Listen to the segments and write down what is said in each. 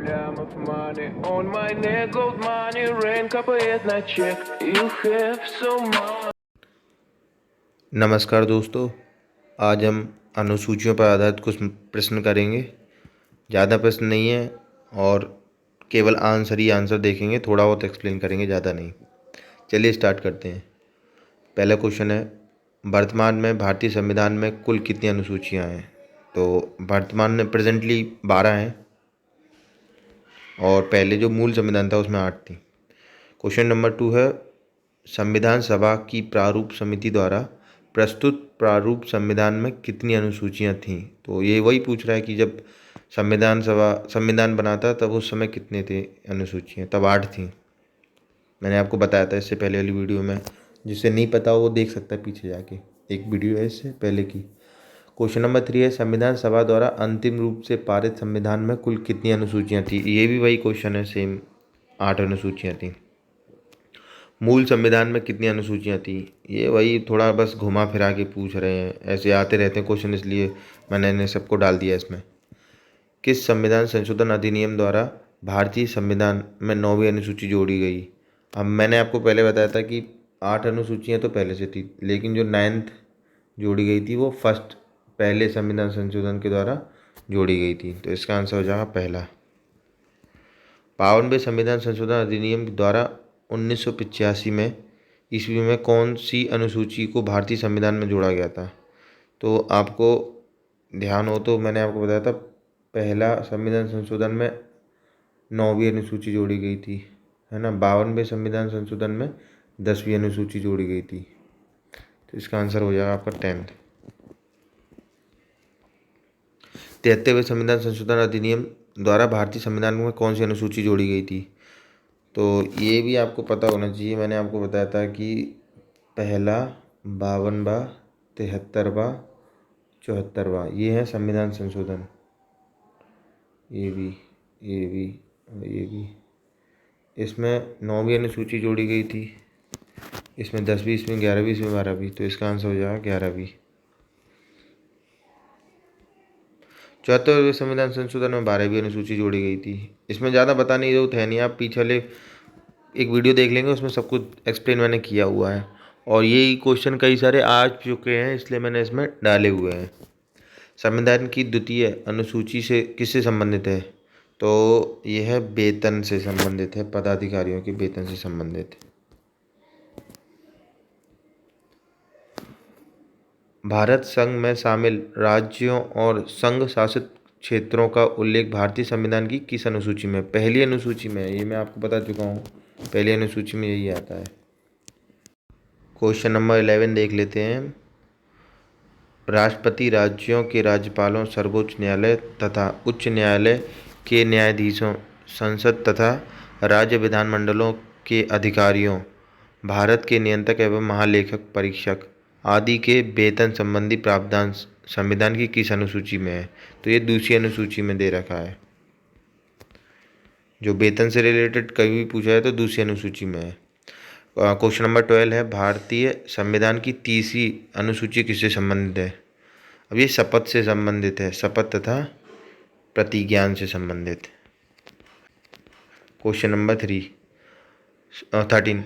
Problem of money on my neck, gold money, rain, कपयत ना check. You have so much. नमस्कार दोस्तों, आज हम अनुसूचियों पर आधारित कुछ प्रश्न करेंगे। ज़्यादा प्रश्न नहीं है और केवल आंसर ही आंसर देखेंगे, थोड़ा बहुत एक्सप्लेन करेंगे, ज़्यादा नहीं। चलिए स्टार्ट करते हैं। पहला क्वेश्चन है, वर्तमान में भारतीय संविधान में कुल कितनी अनुसूचियां हैं? तो वर्तमान में प्रेजेंटली 12 हैं और पहले जो मूल संविधान था उसमें 8 थी। क्वेश्चन नंबर 2 है, संविधान सभा की प्रारूप समिति द्वारा प्रस्तुत प्रारूप संविधान में कितनी अनुसूचियां थीं? तो ये वही पूछ रहा है कि जब संविधान बना था तब उस समय कितने थे अनुसूचियां? तब 8 थीं। मैंने आपको बताया था इससे पहले वाली वीडियो में, जिसे नहीं पता हो वो देख सकता है पीछे जाके, एक वीडियो है इससे पहले की। क्वेश्चन नंबर 3 है, संविधान सभा द्वारा अंतिम रूप से पारित संविधान में कुल कितनी अनुसूचियां थी? ये भी वही क्वेश्चन है, सेम 8 अनुसूचियां थी। मूल संविधान में कितनी अनुसूचियां थी? ये वही थोड़ा बस घुमा फिरा के पूछ रहे हैं, ऐसे आते रहते हैं क्वेश्चन, इसलिए मैंने इन्हें सबको डाल दिया इसमें। किस संविधान संशोधन अधिनियम द्वारा भारतीय संविधान में 9वीं अनुसूची जोड़ी गई? अब मैंने आपको पहले बताया था कि 8 अनुसूचियां तो पहले से थी, लेकिन जो 9th जोड़ी गई थी वो पहले संविधान संशोधन के द्वारा जोड़ी गई थी। तो इसका आंसर हो जाएगा पहला। 52वें संविधान संशोधन अधिनियम द्वारा 1985 में ईस्वी में कौन सी अनुसूची को भारतीय संविधान में जोड़ा गया था? तो आपको ध्यान हो तो मैंने आपको बताया था, पहला संविधान संशोधन में 9वीं अनुसूची जोड़ी गई थी, है ना। 52वें संविधान संशोधन में 10वीं अनुसूची जोड़ी गई थी। तो इसका आंसर हो जाएगा आपका 10th। 73वें संविधान संशोधन अधिनियम द्वारा भारतीय संविधान में कौन सी अनुसूची जोड़ी गई थी? तो ये भी आपको पता होना चाहिए। मैंने आपको बताया था कि पहला, 52वां, 73वां, 74वां, ये है संविधान संशोधन। ये भी और ये भी। इसमें 9वीं अनुसूची जोड़ी गई थी, इसमें 10वीं, इसमें 11वीं, इसमें 12वीं। तो इसका आंसर हो जाएगा 11वीं। 74वें संविधान संशोधन में 12वीं अनुसूची जोड़ी गई थी। इसमें ज़्यादा बताने की जरूरत है नहीं, आप पीछे वाले एक वीडियो देख लेंगे, उसमें सब कुछ एक्सप्लेन मैंने किया हुआ है। और यही क्वेश्चन कई सारे आ चुके हैं, इसलिए मैंने इसमें डाले हुए हैं। संविधान की द्वितीय अनुसूची से किससे संबंधित है? तो यह है वेतन से संबंधित है, पदाधिकारियों के वेतन से संबंधित। भारत संघ में शामिल राज्यों और संघ शासित क्षेत्रों का उल्लेख भारतीय संविधान की किस अनुसूची में? पहली अनुसूची में। ये मैं आपको बता चुका हूँ, पहली अनुसूची में यही आता है। क्वेश्चन नंबर 11 देख लेते हैं। राष्ट्रपति राज्यों के राज्यपालों, सर्वोच्च न्यायालय तथा उच्च न्यायालय के न्यायाधीशों, संसद तथा राज्य विधानमंडलों के अधिकारियों, भारत के नियंत्रक एवं महालेखक परीक्षक आदि के वेतन संबंधी प्रावधान संविधान की किस अनुसूची में है? तो ये दूसरी अनुसूची में दे रखा है। जो वेतन से रिलेटेड कभी भी पूछा है तो दूसरी अनुसूची में है। क्वेश्चन नंबर 12 है, भारतीय संविधान की तीसरी अनुसूची किससे संबंधित है? अब ये शपथ से संबंधित है, शपथ तथा प्रतिज्ञान से संबंधित। क्वेश्चन नंबर 13,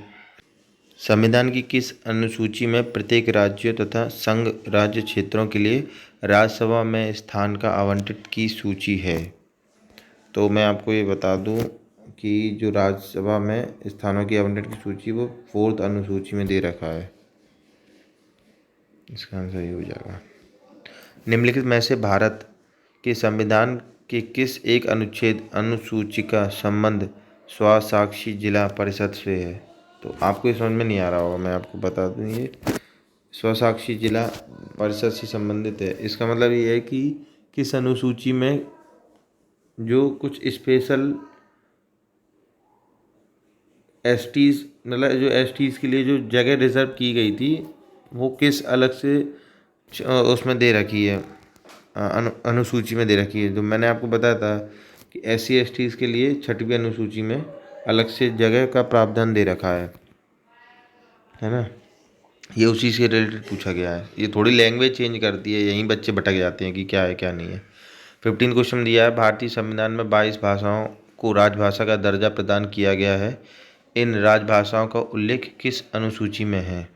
संविधान की किस अनुसूची में प्रत्येक राज्यों तथा संघ राज्य क्षेत्रों के लिए राज्यसभा में स्थान का आवंटन की सूची है? तो मैं आपको ये बता दूं कि जो राज्यसभा में स्थानों की आवंटन की सूची वो 4th अनुसूची में दे रखा है। इसका आंसर ये हो जाएगा। निम्नलिखित में से भारत के संविधान के किस एक अनुसूची का संबंध स्वशासी जिला परिषद से है? तो आपको समझ में नहीं आ रहा होगा, मैं आपको बता दूं, ये स्वशासी जिला परिषद से संबंधित है। इसका मतलब ये है कि किस अनुसूची में जो कुछ स्पेशल एसटीज़, मतलब जो एसटीज़ के लिए जो जगह रिजर्व की गई थी, वो किस अलग से उसमें दे रखी है, अनुसूची में दे रखी है। जो मैंने आपको बताया था कि SC/STs के लिए 6वीं अनुसूची में अलग से जगह का प्रावधान दे रखा है ना। ये उसी से रिलेटेड पूछा गया है। ये थोड़ी लैंग्वेज चेंज करती है, यहीं बच्चे भटक जाते हैं कि क्या है क्या नहीं है। 15 क्वेश्चन दिया है, भारतीय संविधान में 22 भाषाओं को राजभाषा का दर्जा प्रदान किया गया है। इन राजभाषाओं का उल्लेख किस अनुसूची में है?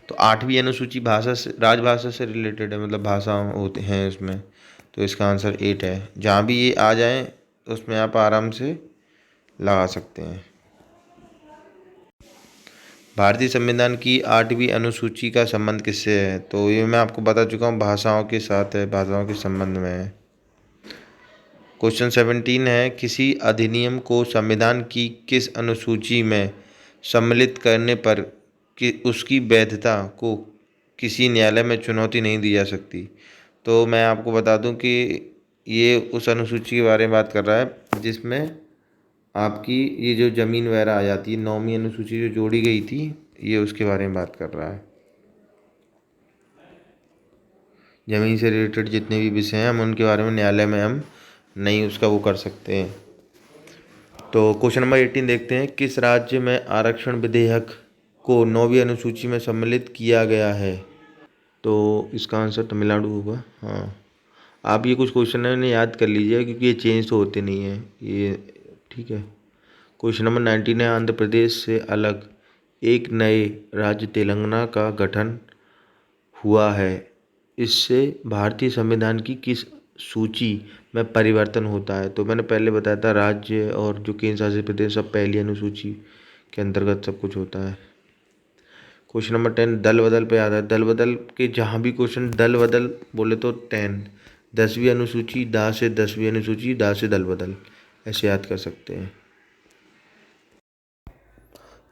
तो 8वीं अनुसूची भाषा से राजभाषा से रिलेटेड है, मतलब भाषाओं होते हैं उसमें, तो इसका आंसर 8 है। जहाँ भी ये आ जाए उसमें आप आराम से लगा सकते हैं। भारतीय संविधान की 8वीं अनुसूची का संबंध किससे है? तो ये मैं आपको बता चुका हूँ, भाषाओं के साथ है, भाषाओं के संबंध में है। क्वेश्चन 17 है, किसी अधिनियम को संविधान की किस अनुसूची में सम्मिलित करने पर कि उसकी वैधता को किसी न्यायालय में चुनौती नहीं दी जा सकती? तो मैं आपको बता दूं कि ये उस अनुसूची के बारे में बात कर रहा है जिसमें आपकी ये जो ज़मीन वगैरह आ जाती है, 9वीं अनुसूची जो जोड़ी गई थी, ये उसके बारे में बात कर रहा है। ज़मीन से रिलेटेड जितने भी विषय हैं हम उनके बारे में न्यायालय में हम नहीं उसका वो कर सकते हैं। तो क्वेश्चन नंबर 18 देखते हैं, किस राज्य में आरक्षण विधेयक को 9वीं अनुसूची में सम्मिलित किया गया है? तो इसका आंसर तमिलनाडु होगा। हाँ, आप ये कुछ क्वेश्चन है इन्हें याद कर लीजिए क्योंकि ये चेंज तो होते नहीं हैं ये, ठीक है। क्वेश्चन नंबर 19 है, आंध्र प्रदेश से अलग एक नए राज्य तेलंगाना का गठन हुआ है, इससे भारतीय संविधान की किस सूची में परिवर्तन होता है? तो मैंने पहले बताया था, राज्य और जो केंद्र शासित प्रदेश सब पहली अनुसूची के अंतर्गत सब कुछ होता है। क्वेश्चन नंबर 10 दल बदल पे आता है। दल बदल के जहाँ भी क्वेश्चन दल बदल बोले तो 10, 10वीं अनुसूची, दा से 10वीं अनुसूची, दा से दल बदल, ऐसे याद कर सकते हैं।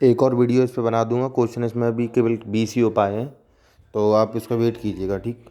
एक और वीडियो इस पर बना दूंगा, क्वेश्चन इसमें अभी केवल 20 ही हो पाए हैं, तो आप इसका वेट कीजिएगा, ठीक।